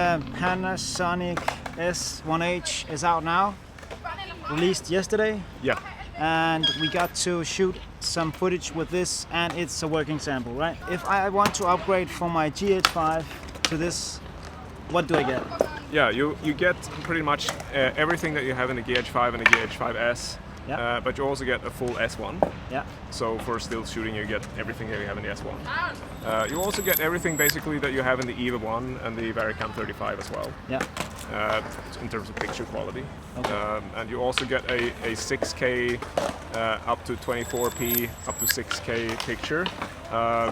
Panasonic S1H is out now, released yesterday. Yeah. And we got to shoot some footage with this, and it's a working sample, right? If I want to upgrade from my GH5 to this, what do I get? Yeah, you get pretty much everything that you have in the GH5 and the GH5S, Yeah. but you also get a full S1. Yeah. So for still shooting, you get everything that you have in the S1. You also get everything basically that you have in the EVA 1 and the VariCam 35 as well. Yeah. In terms of picture quality. Okay. And you also get a 6K up to 24p up to 6K picture.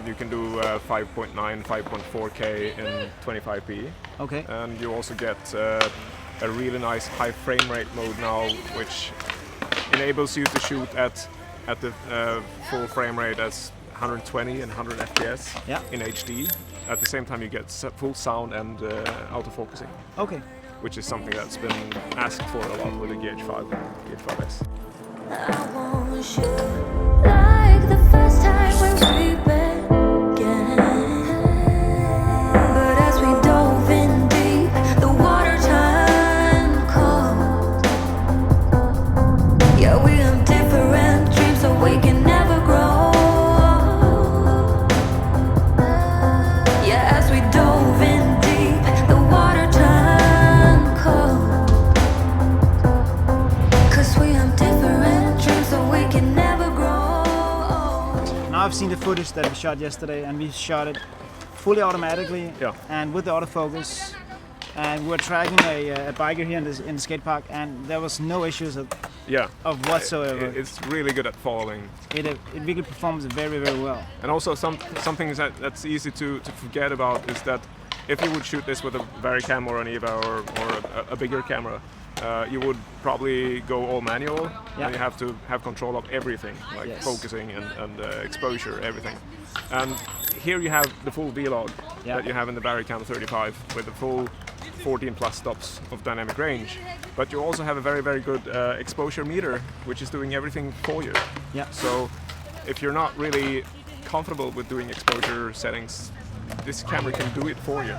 You can do 5.9, 5.4K in 25p. Okay. And you also get a really nice high frame rate mode now, which enables you to shoot at the full frame rate as 120 and 100 FPS Yeah. in HD. At the same time, you get full sound and autofocusing, Okay. which is something that's been asked for a lot with the GH5 and GH5S. I want you like the first time when we began. But as we dove in deep, the water turned cold. Yeah, we have different dreams, so we can never grow. Yeah, as we dove in deep, the water turned cold. 'Cause we have different dreams, so we can never grow. Now I've seen the footage that we shot yesterday, and we shot it fully automatically. Yeah. And with the autofocus. And we were tracking a biker here in the skate park, and there was no issues of whatsoever. It's really good at following. It really performs very, very well. And also something that's easy to forget about is that if you would shoot this with a VariCam or an EVA or a bigger camera, you would probably go all manual. Yeah. And you have to have control of everything, like Yes. focusing and exposure, everything. And here you have the full V-Log Yeah. that you have in the VariCam 35 with the full 14 plus stops of dynamic range. But you also have a very, very good exposure meter, which is doing everything for you. Yeah. So if you're not really comfortable with doing exposure settings, this camera can do it for you.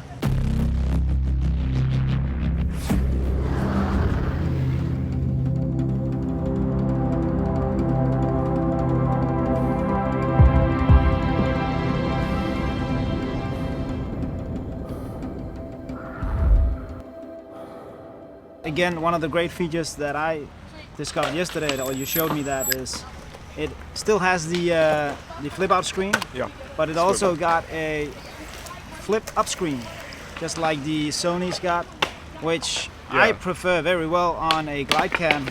Again, one of the great features that I discovered yesterday, or you showed me, that is it still has the flip out screen, Yeah. but it also got a flip up screen, just like the Sony's got, which I prefer very well on a glide cam,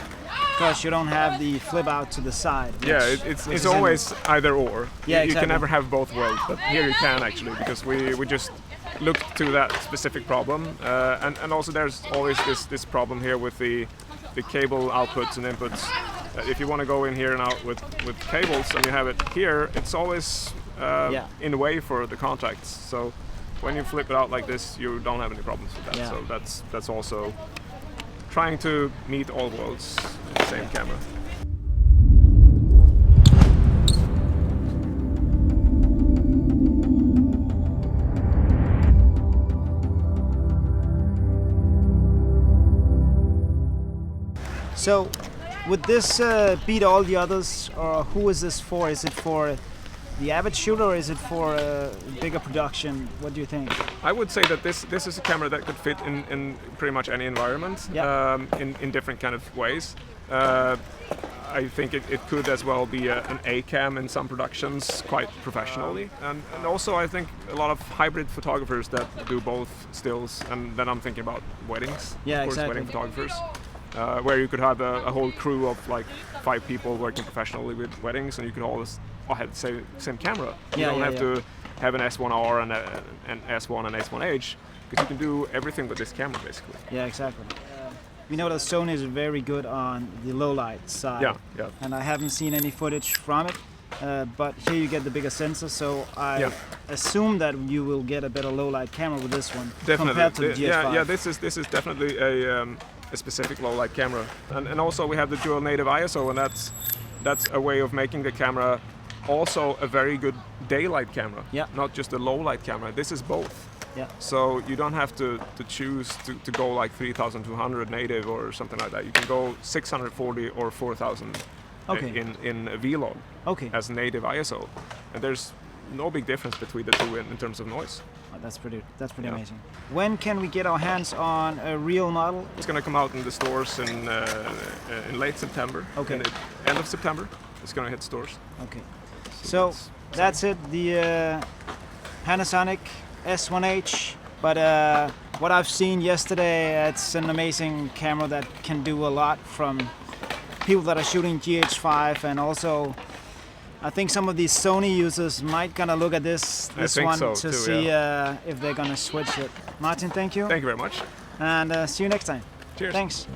because you don't have the flip out to the side. Yeah, which it's is always either or. Yeah, You exactly. can never have both worlds, but here you can actually, because we just looked to that specific problem, and also there's always this problem here with the cable outputs and inputs. If you want to go in here and out with cables and you have it here, it's always in the way for the contacts. So when you flip it out like this, you don't have any problems with that. Yeah. So that's also trying to meet all worlds in the same camera. So, would this beat all the others, or who is this for? Is it for the average shooter, or is it for a bigger production? What do you think? I would say that this is a camera that could fit in pretty much any environment, Yeah. in different kind of ways. I think it could as well be an A cam in some productions, quite professionally, and also I think a lot of hybrid photographers that do both stills, and then I'm thinking about weddings, Yeah, of course, exactly. wedding photographers, where you could have a whole crew of like 5 people working professionally with weddings, and you could always have the same camera. You Yeah, don't yeah, have to have an S1R and an S1 and S1H, because you can do everything with this camera basically. Yeah, exactly. We know that Sony is very good on the low light side. Yeah. And I haven't seen any footage from it, but here you get the bigger sensor, so I assume that you will get a better low light camera with this one compared to the GH5. Yeah, this is definitely a specific low light camera, and also we have the dual native ISO, and that's a way of making the camera also a very good daylight camera, Yeah. not just a low light camera. This is both. Yeah. So you don't have to choose to go like 3200 native or something like that. You can go 640 or 4000 Okay. in a vlog Okay. as native ISO, and there's no big difference between the two in terms of noise. Oh, that's pretty Yeah. amazing. When can we get our hands on a real model? It's going to come out in the stores in late September. Okay. In the end of September, it's going to hit stores. Okay. So that's it. The Panasonic S1H. But what I've seen yesterday, it's an amazing camera that can do a lot from people that are shooting GH5, and also I think some of these Sony users might gonna look at this think one so to too, see if they're gonna switch it. Martin, thank you. Thank you very much. And see you next time. Cheers. Thanks.